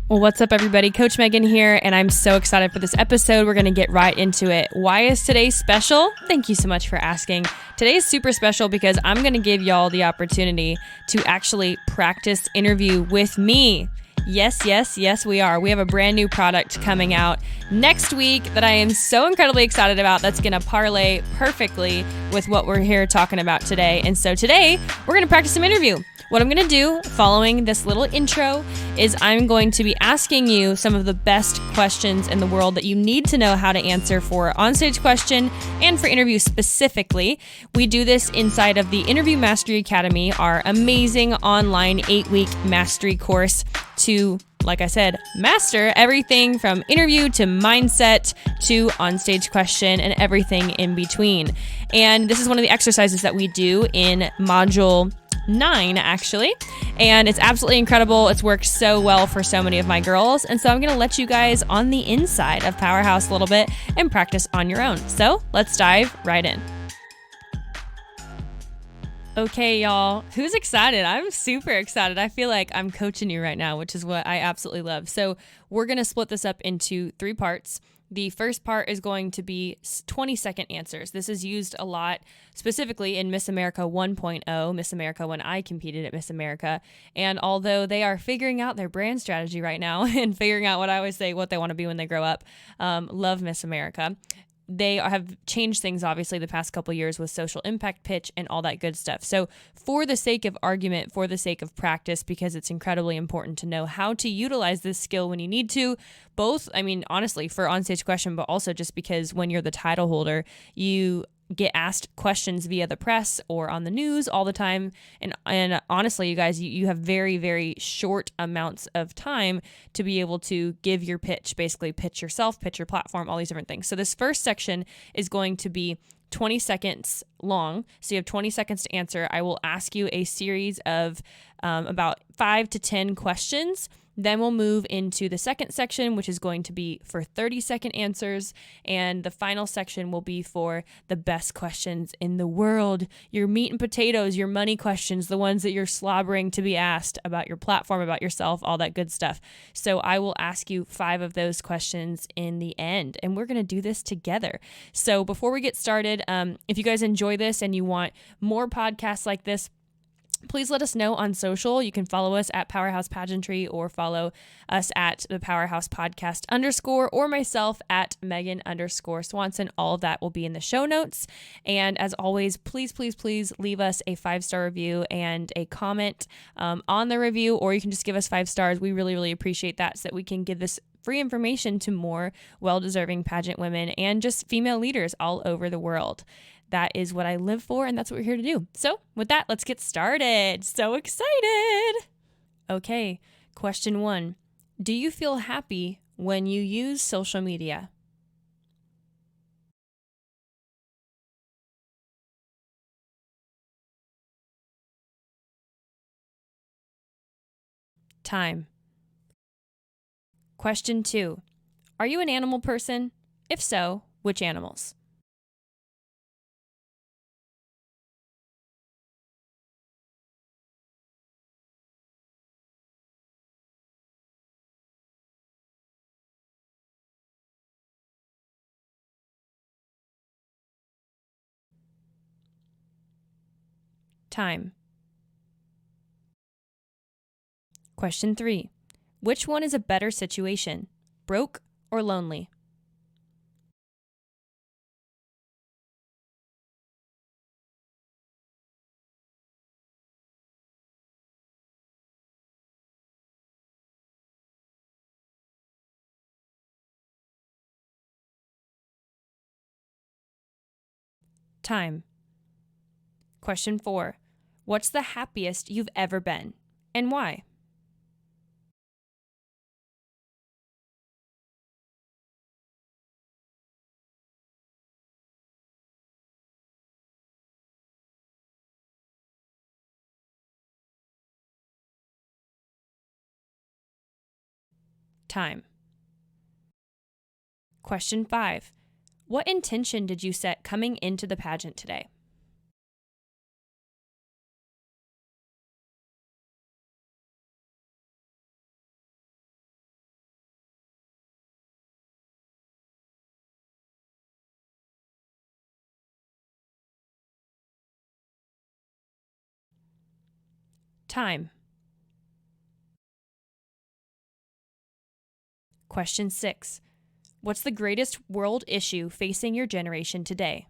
Well, what's up, everybody? Coach Megan here, and I'm so excited for this episode. We're going to get right into it. Why is today special? Thank you so much for asking. Today's super special because I'm going to give y'all the opportunity to actually practice interview with me. Yes, we are. We have a brand new product coming out next week that I am so incredibly excited about that's going to parlay perfectly with what we're here talking about today. And so today, we're going to practice some interview. What I'm going to do following this little intro is I'm going to be asking you some of the best questions in the world that you need to know how to answer for onstage question and for interview specifically. We do this inside of the Interview Mastery Academy, our amazing online 8-week mastery course to, like I said, master everything from interview to mindset to onstage question and everything in between. And this is one of the exercises that we do in module 9 actually, and it's absolutely incredible. It's worked so well for so many of my girls, and so I'm going to let you guys on the inside of Powerhouse a little bit and practice on your own. So let's dive right in. Okay, y'all, who's excited? I'm super excited. I feel like I'm coaching you right now, which is what I absolutely love. So we're going to split this up into 3 parts. The first part is going to be 20-second answers. This is used a lot, specifically in Miss America 1.0, Miss America when I competed at Miss America. And although they are figuring out their brand strategy right now and figuring out what I always say, what they want to be when they grow up, love Miss America. They have changed things, obviously, the past couple of years with social impact pitch and all that good stuff. So for the sake of argument, for the sake of practice, because it's incredibly important to know how to utilize this skill when you need to, both, I mean, honestly, for onstage question, but also just because when you're the title holder, you get asked questions via the press or on the news all the time. And honestly, you guys, you have very, very short amounts of time to be able to give your pitch, basically pitch yourself, pitch your platform, all these different things. So this first section is going to be 20 seconds long. So you have 20 seconds to answer. I will ask you a series of about 5 to 10 questions. Then we'll move into the second section, which is going to be for 30-second answers. And the final section will be for the best questions in the world, your meat and potatoes, your money questions, the ones that you're slobbering to be asked about your platform, about yourself, all that good stuff. So I will ask you 5 of those questions in the end, and we're going to do this together. So before we get started, if you guys enjoy this and you want more podcasts like this, please let us know on social. You can follow us at Powerhouse Pageantry or follow us at the Powerhouse Podcast _ or myself at Megan_Swanson. All of that will be in the show notes. And as always, please leave us a 5-star review and a comment on the review, or you can just give us 5 stars. We really appreciate that so that we can give this free information to more well-deserving pageant women and just female leaders all over the world. That is what I live for, and that's what we're here to do. So with that, let's get started. So excited. Okay, question 1. Do you feel happy when you use social media? Time. Question 2. Are you an animal person? If so, which animals? Time. Question 3. Which one is a better situation, broke or lonely? Time. Question 4. What's the happiest you've ever been, and why? Time. Question 5. What intention did you set coming into the pageant today? Time. Question 6. What's the greatest world issue facing your generation today?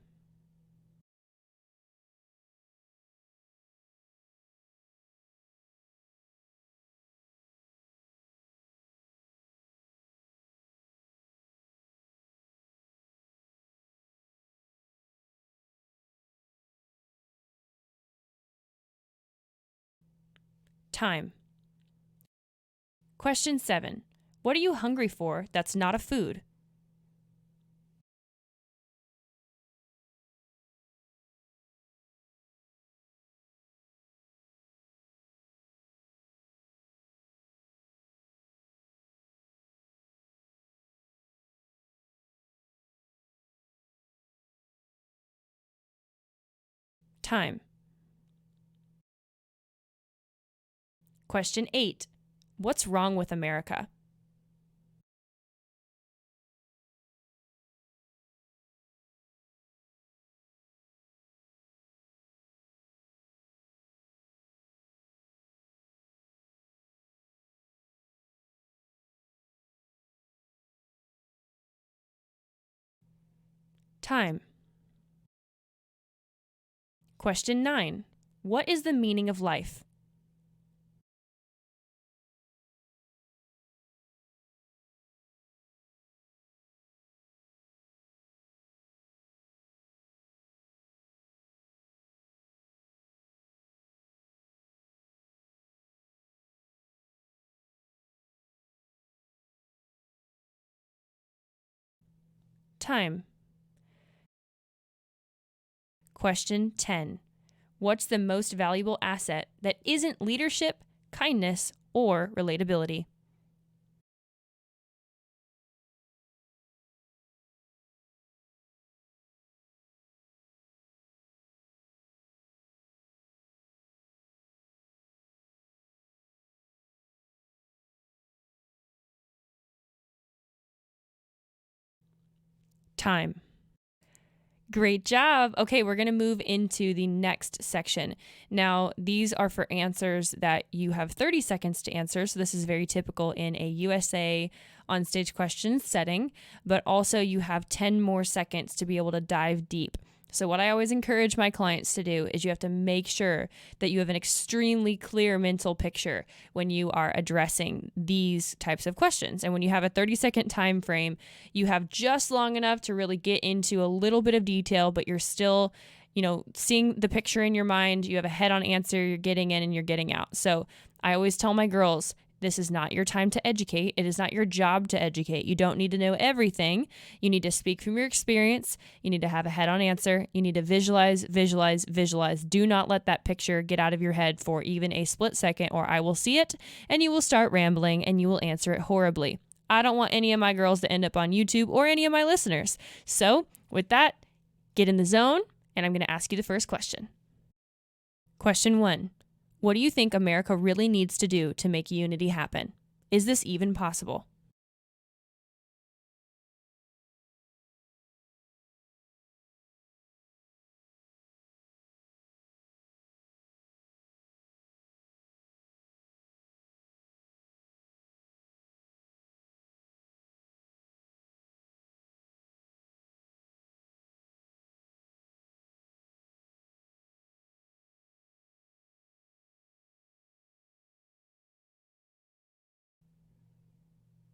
Time. Question 7. What are you hungry for that's not a food? Time. Question 8. What's wrong with America? Time. Question 9. What is the meaning of life? Time. Question 10. What's the most valuable asset that isn't leadership, kindness, or relatability? Time. Great job. Okay, we're going to move into the next section. Now, these are for answers that you have 30 seconds to answer. So, this is very typical in a USA on stage questions setting, but also you have 10 more seconds to be able to dive deep. So, what I always encourage my clients to do is you have to make sure that you have an extremely clear mental picture when you are addressing these types of questions. And when you have a 30-second time frame, you have just long enough to really get into a little bit of detail, but you're still, seeing the picture in your mind. You have a head-on answer, you're getting in and you're getting out. So I always tell my girls, this is not your time to educate. It is not your job to educate. You don't need to know everything. You need to speak from your experience. You need to have a head-on answer. You need to visualize, visualize, visualize. Do not let that picture get out of your head for even a split second, or I will see it and you will start rambling and you will answer it horribly. I don't want any of my girls to end up on YouTube or any of my listeners. So with that, get in the zone, and I'm going to ask you the first question. Question 1. What do you think America really needs to do to make unity happen? Is this even possible?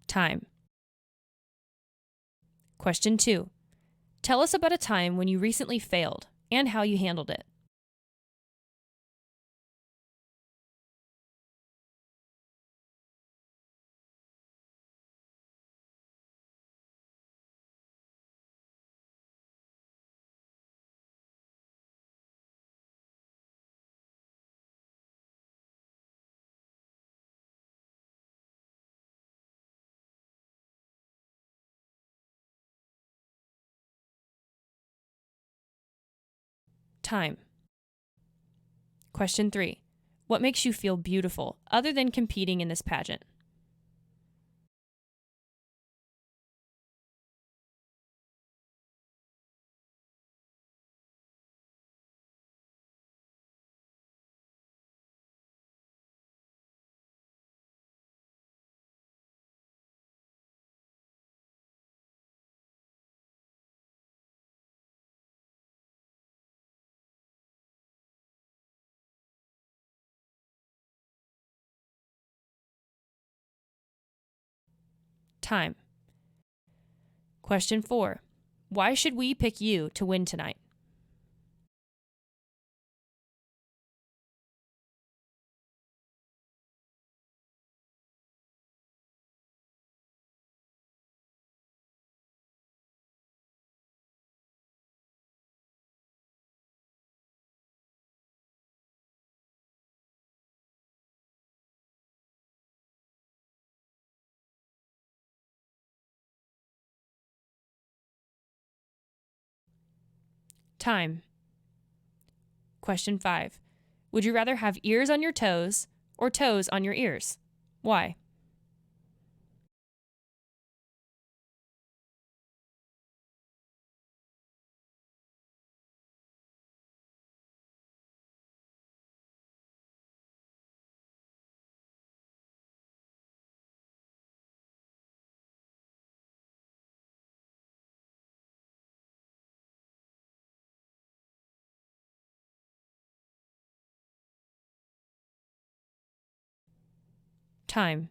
Time. Question 2. Tell us about a time when you recently failed and how you handled it. Time. Question 3. What makes you feel beautiful other than competing in this pageant? Time. Question 4. Why should we pick you to win tonight? Time. Question 5. Would you rather have ears on your toes or toes on your ears? Why? Time.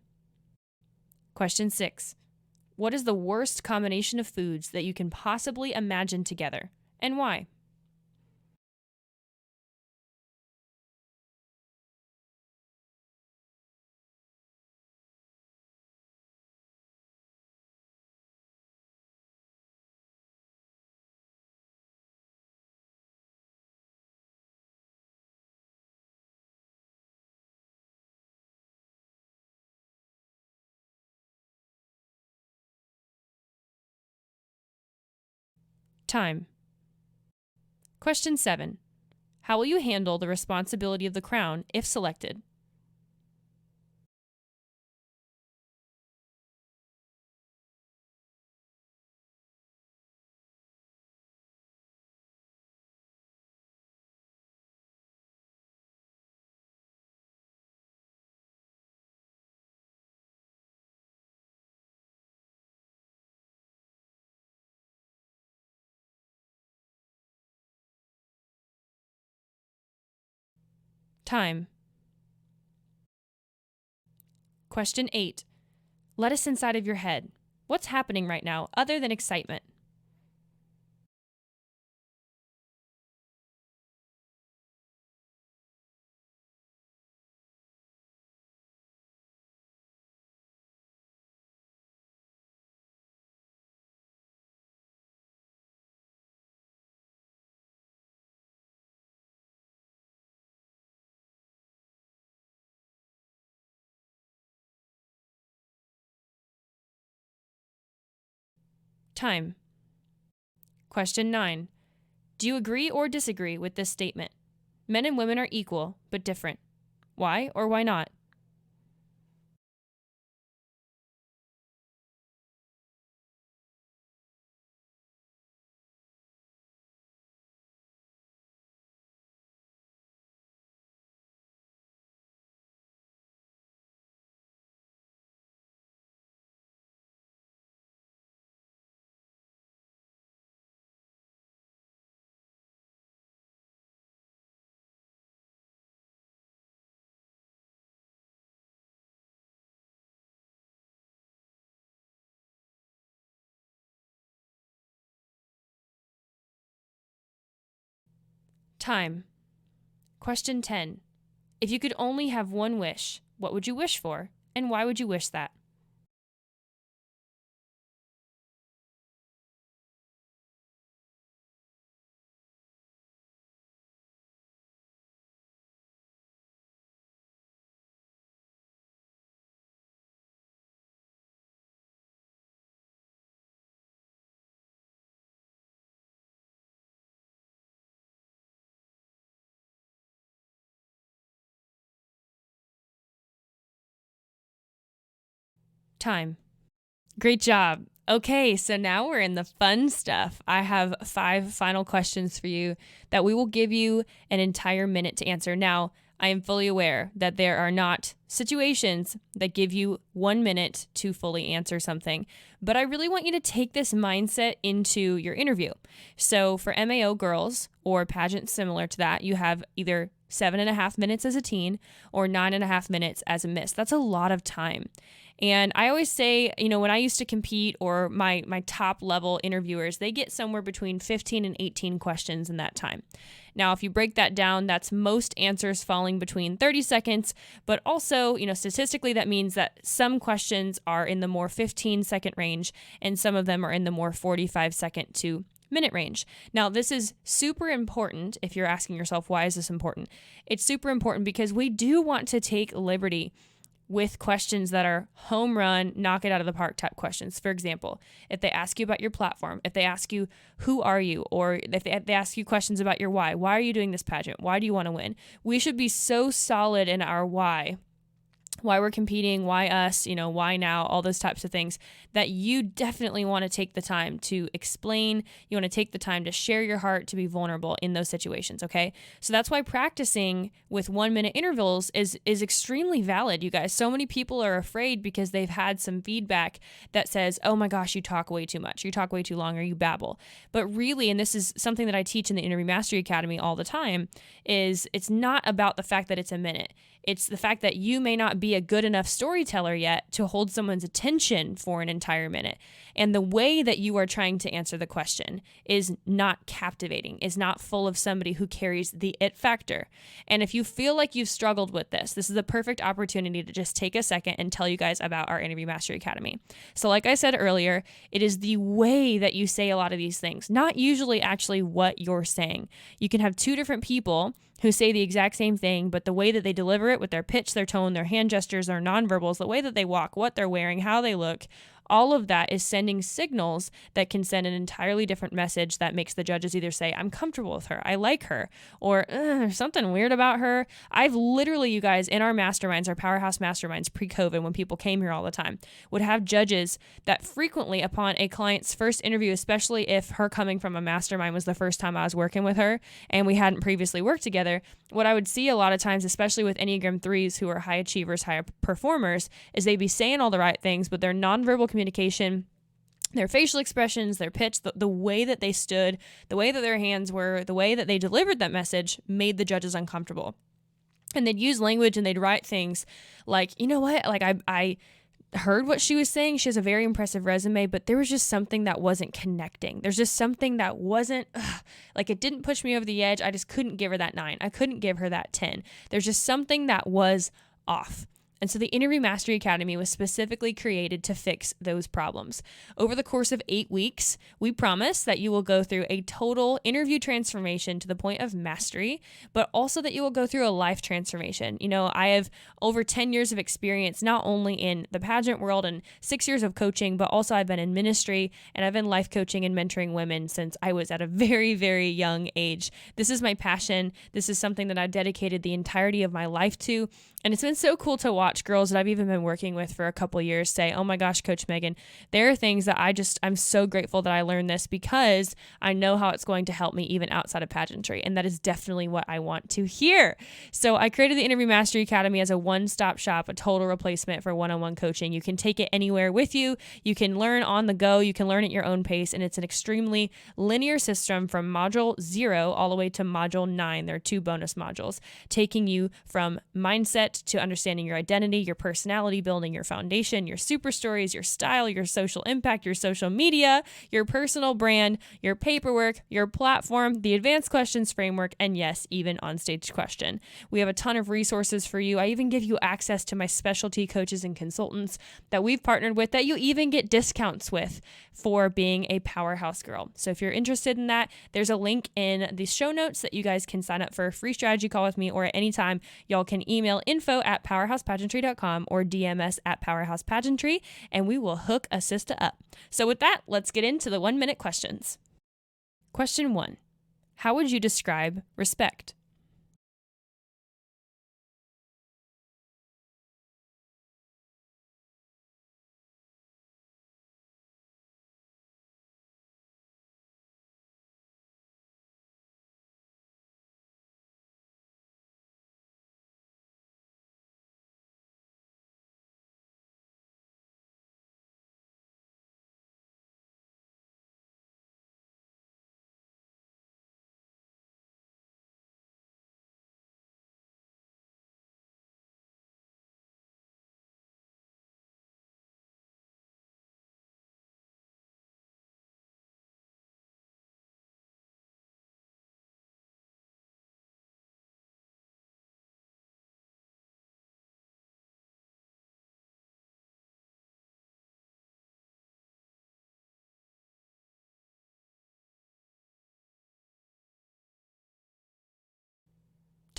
Question 6. What is the worst combination of foods that you can possibly imagine together, and why? Time. Question 7. How will you handle the responsibility of the crown if selected? Time. Question 8. Let us inside of your head. What's happening right now other than excitement? Time. Question 9. Do you agree or disagree with this statement? Men and women are equal, but different. Why or why not? Time. Question 10. If you could only have one wish, what would you wish for, and why would you wish that? Time. Great job. Okay, so now we're in the fun stuff. I have 5 final questions for you that we will give you an entire minute to answer. Now, I am fully aware that there are not situations that give you 1 minute to fully answer something, but I really want you to take this mindset into your interview. So for MAO girls or pageants similar to that, you have either 7.5 minutes as a teen or 9.5 minutes as a miss. That's a lot of time. And I always say, when I used to compete, or my top level interviewers, they get somewhere between 15 and 18 questions in that time. Now, if you break that down, that's most answers falling between 30 seconds, but also, statistically, that means that some questions are in the more 15-second range, and some of them are in the more 45-second to minute range. Now, this is super important if you're asking yourself, why is this important? It's super important because we do want to take liberty with questions that are home run, knock it out of the park type questions. For example, if they ask you about your platform, if they ask you, who are you? Or if they ask you questions about your why are you doing this pageant? Why do you want to win? We should be so solid in our why we're competing, why us, why now, all those types of things, that you definitely want to take the time to explain. You want to take the time to share your heart, to be vulnerable in those situations, okay? So that's why practicing with 1-minute intervals is extremely valid, you guys. So many people are afraid because they've had some feedback that says, oh my gosh, you talk way too much, you talk way too long, or you babble. But really, and this is something that I teach in the Interview Mastery Academy all the time, is it's not about the fact that it's a minute. It's the fact that you may not be a good enough storyteller yet to hold someone's attention for an entire minute. And the way that you are trying to answer the question is not captivating, is not full of somebody who carries the it factor. And if you feel like you've struggled with this is a perfect opportunity to just take a second and tell you guys about our Interview Mastery Academy. So like I said earlier, it is the way that you say a lot of these things, not usually actually what you're saying. You can have two different people who say the exact same thing, but the way that they deliver it with their pitch, their tone, their hand gestures, their nonverbals, the way that they walk, what they're wearing, how they look, all of that is sending signals that can send an entirely different message that makes the judges either say, I'm comfortable with her, I like her, or there's something weird about her. I've literally, you guys, in our masterminds, our Powerhouse masterminds pre-COVID, when people came here all the time, would have judges that frequently upon a client's first interview, especially if her coming from a mastermind was the first time I was working with her and we hadn't previously worked together, what I would see a lot of times, especially with Enneagram 3s who are high achievers, high performers, is they'd be saying all the right things, but their nonverbal communication, their facial expressions, their pitch, the way that they stood, the way that their hands were, the way that they delivered that message made the judges uncomfortable. And they'd use language and they'd write things like, you know what, like I heard what she was saying. She has a very impressive resume, but there was just something that wasn't connecting. There's just something that wasn't, like it didn't push me over the edge. I just couldn't give her that 9. I couldn't give her that 10. There's just something that was off. And so the Interview Mastery Academy was specifically created to fix those problems. Over the course of 8 weeks, we promise that you will go through a total interview transformation to the point of mastery, but also that you will go through a life transformation. I have over 10 years of experience, not only in the pageant world and 6 years of coaching, but also I've been in ministry and I've been life coaching and mentoring women since I was at a very, very young age. This is my passion. This is something that I've dedicated the entirety of my life to. And it's been so cool to watch girls that I've even been working with for a couple of years say, oh my gosh, Coach Megan, there are things that I'm so grateful that I learned this because I know how it's going to help me even outside of pageantry. And that is definitely what I want to hear. So I created the Interview Mastery Academy as a one-stop shop, a total replacement for one-on-one coaching. You can take it anywhere with you. You can learn on the go. You can learn at your own pace. And it's an extremely linear system from module 0 all the way to module 9. There are 2 bonus modules taking you from mindset to understanding your identity, your personality, building your foundation, your super stories, your style, your social impact, your social media, your personal brand, your paperwork, your platform, the advanced questions framework, and yes, even on-stage question. We have a ton of resources for you. I even give you access to my specialty coaches and consultants that we've partnered with that you even get discounts with for being a Powerhouse girl. So if you're interested in that, there's a link in the show notes that you guys can sign up for a free strategy call with me, or at any time, y'all can email info@powerhousepageantry.com or DM us at Powerhouse Pageantry, and we will hook a sister up. So with that, let's get into the 1-minute questions. Question 1. How would you describe respect?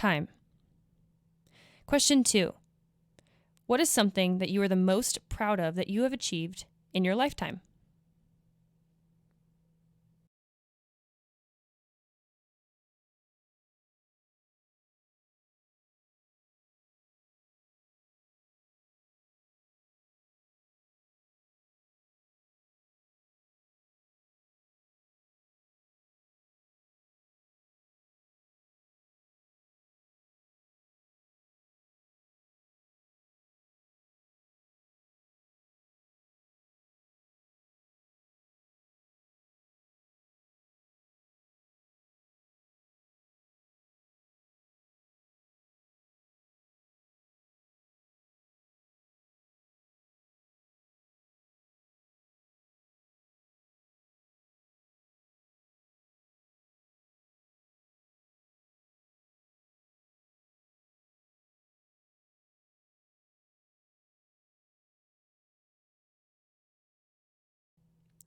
Time. Question 2. What is something that you are the most proud of that you have achieved in your lifetime?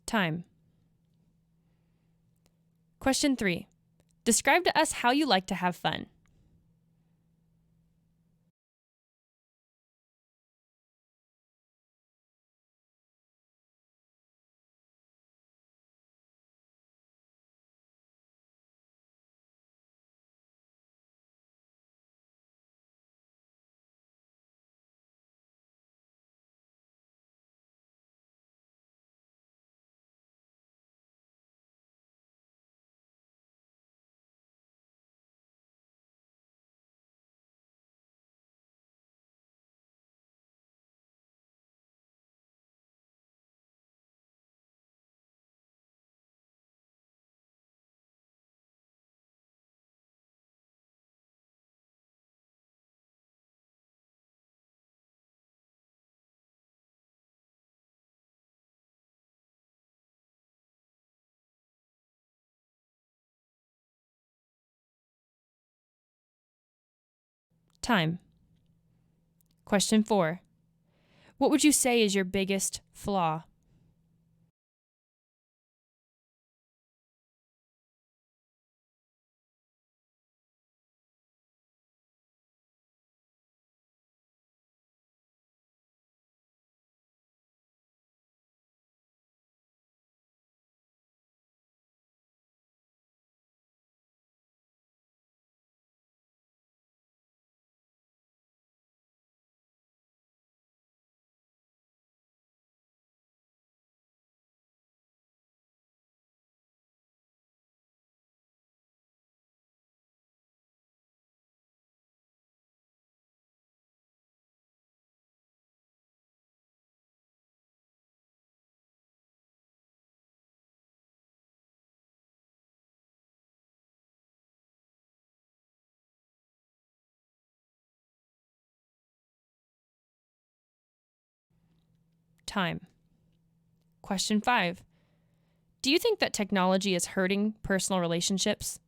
Time. Question 3. Describe to us how you like to have fun. Time. Question 4. What would you say is your biggest flaw? Time. Question 5. Do you think that technology is hurting personal relationships?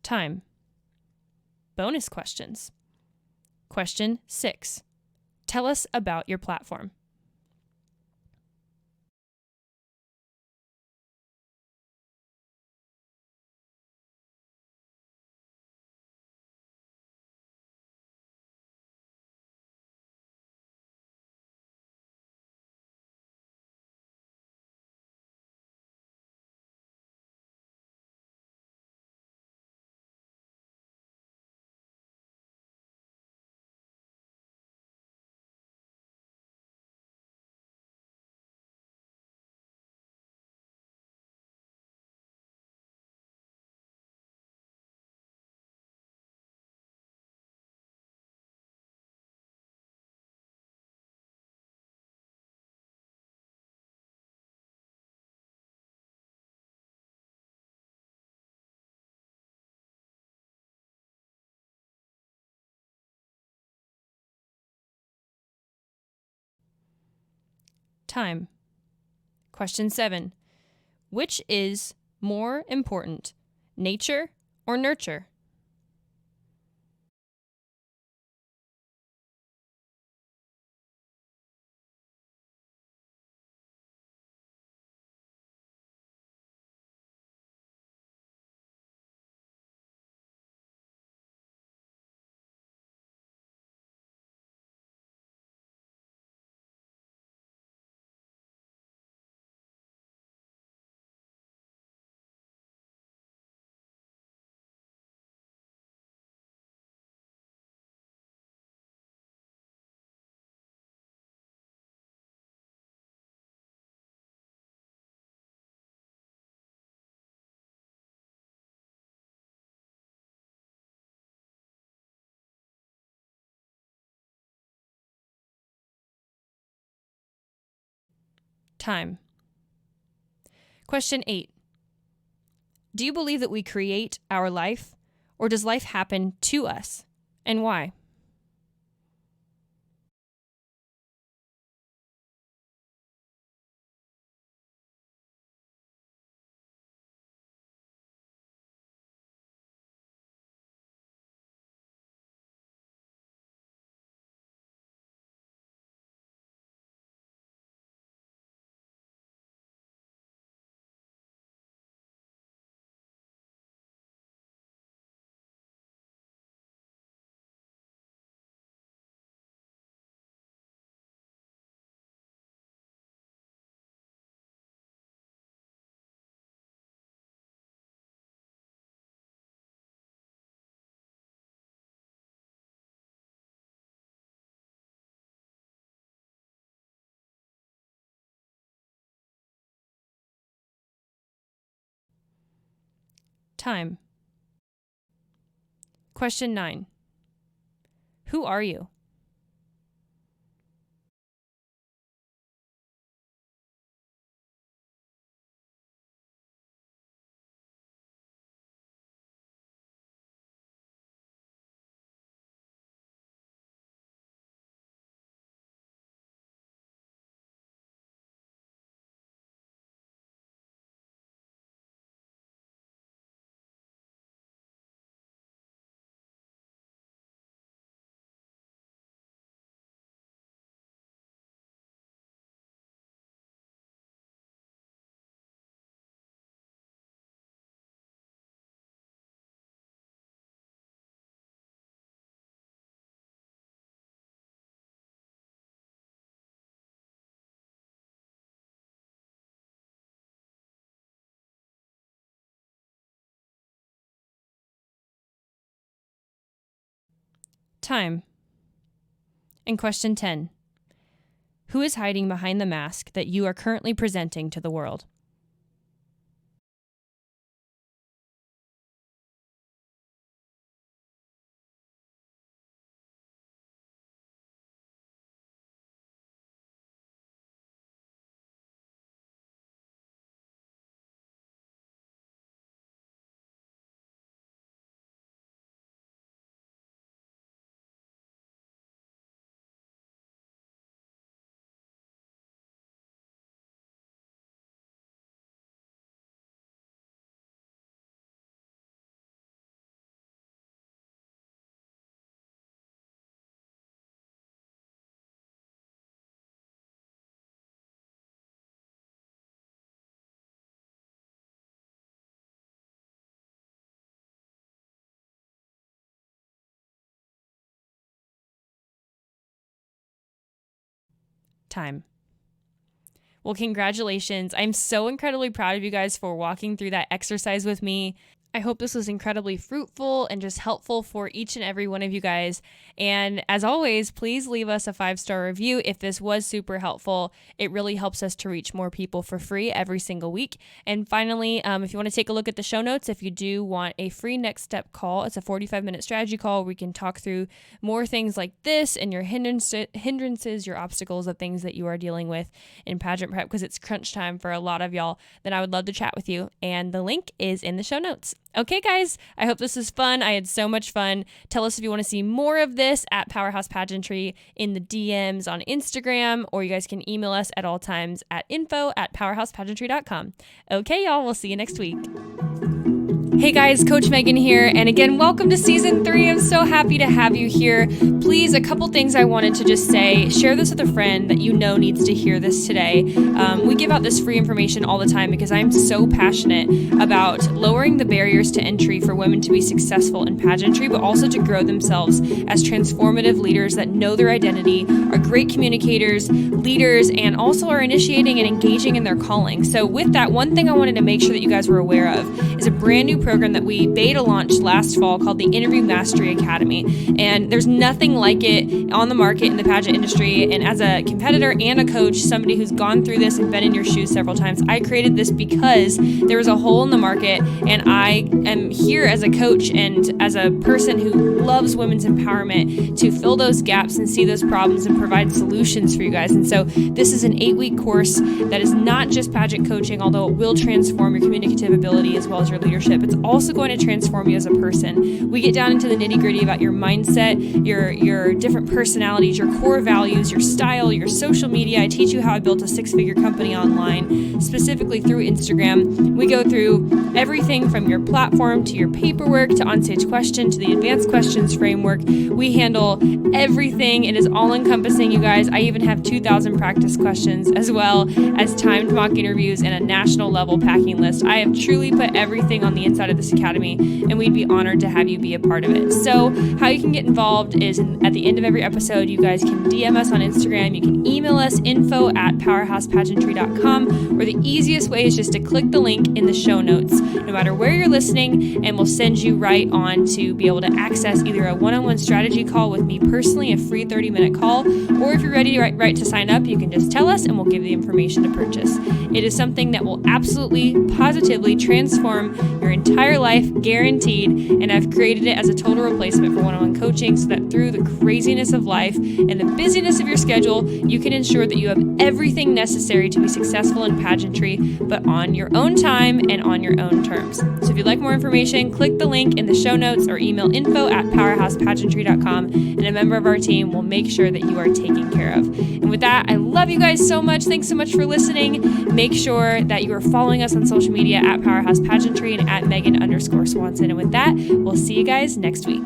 Time. Bonus questions. Question 6. Tell us about your platform. Time. Question 7. Which is more important, nature or nurture? Time. Question 8. Do you believe that we create our life, or does life happen to us, and why? Time. Question 9. Who are you? Time. And question 10. Who is hiding behind the mask that you are currently presenting to the world? Time. Well, congratulations. I'm so incredibly proud of you guys for walking through that exercise with me. I hope this was incredibly fruitful and just helpful for each and every one of you guys. And as always, please leave us a 5-star review if this was super helpful. It really helps us to reach more people for free every single week. And finally, if you want to take a look at the show notes, if you do want a free next step call, it's a 45-minute strategy call. We can talk through more things like this and your hindrances, your obstacles, the things that you are dealing with in pageant prep, because it's crunch time for a lot of y'all. Then I would love to chat with you. And the link is in the show notes. Okay, guys, I hope this was fun. I had so much fun. Tell us if you want to see more of this at Powerhouse Pageantry in the DMs on Instagram, or you guys can email us at all times at info@powerhousepageantry.com. Okay, y'all, we'll see you next week. Hey guys, Coach Megan here, and again, welcome to Season 3. I'm so happy to have you here. Please, a couple things I wanted to just say. Share this with a friend that you know needs to hear this today. We give out this free information all the time because I'm so passionate about lowering the barriers to entry for women to be successful in pageantry, but also to grow themselves as transformative leaders that know their identity, are great communicators, leaders, and also are initiating and engaging in their calling. So with that, one thing I wanted to make sure that you guys were aware of is a brand new program that we beta launched last fall called the Interview Mastery Academy. And there's nothing like it on the market in the pageant industry. And as a competitor and a coach, somebody who's gone through this and been in your shoes several times, I created this because there was a hole in the market, and I am here as a coach and as a person who loves women's empowerment to fill those gaps and see those problems and provide solutions for you guys. And so this is an 8-week course that is not just pageant coaching, although it will transform your communicative ability as well as your leadership. It's also going to transform you as a person. We get down into the nitty-gritty about your mindset, your different personalities, your core values, your style, your social media. I teach you how I built a 6-figure company online, specifically through Instagram. We go through everything from your platform to your paperwork to onstage question to the advanced questions framework. We handle everything. It is all-encompassing, you guys. I even have 2,000 practice questions as well as timed mock interviews and a national level packing list. I have truly put everything on the inside of this academy, and we'd be honored to have you be a part of it. So how you can get involved is at the end of every episode, you guys can DM us on Instagram. You can email us info@powerhousepageantry.com, or the easiest way is just to click the link in the show notes, no matter where you're listening, and we'll send you right on to be able to access either a one-on-one strategy call with me personally, a free 30-minute call, or if you're ready right to sign up, you can just tell us and we'll give you the information to purchase. It is something that will absolutely, positively transform your entire life, guaranteed, and I've created it as a total replacement for one-on-one coaching so that through the craziness of life and the busyness of your schedule, you can ensure that you have everything necessary to be successful in pageantry, but on your own time and on your own terms. So if you'd like more information, click the link in the show notes or email info@powerhousepageantry.com, and a member of our team will make sure that you are taken care of. And with that, I love you guys so much. Thanks so much for listening. Make sure that you are following us on social media at Powerhouse Pageantry and at Megan_Swanson. And with that, we'll see you guys next week.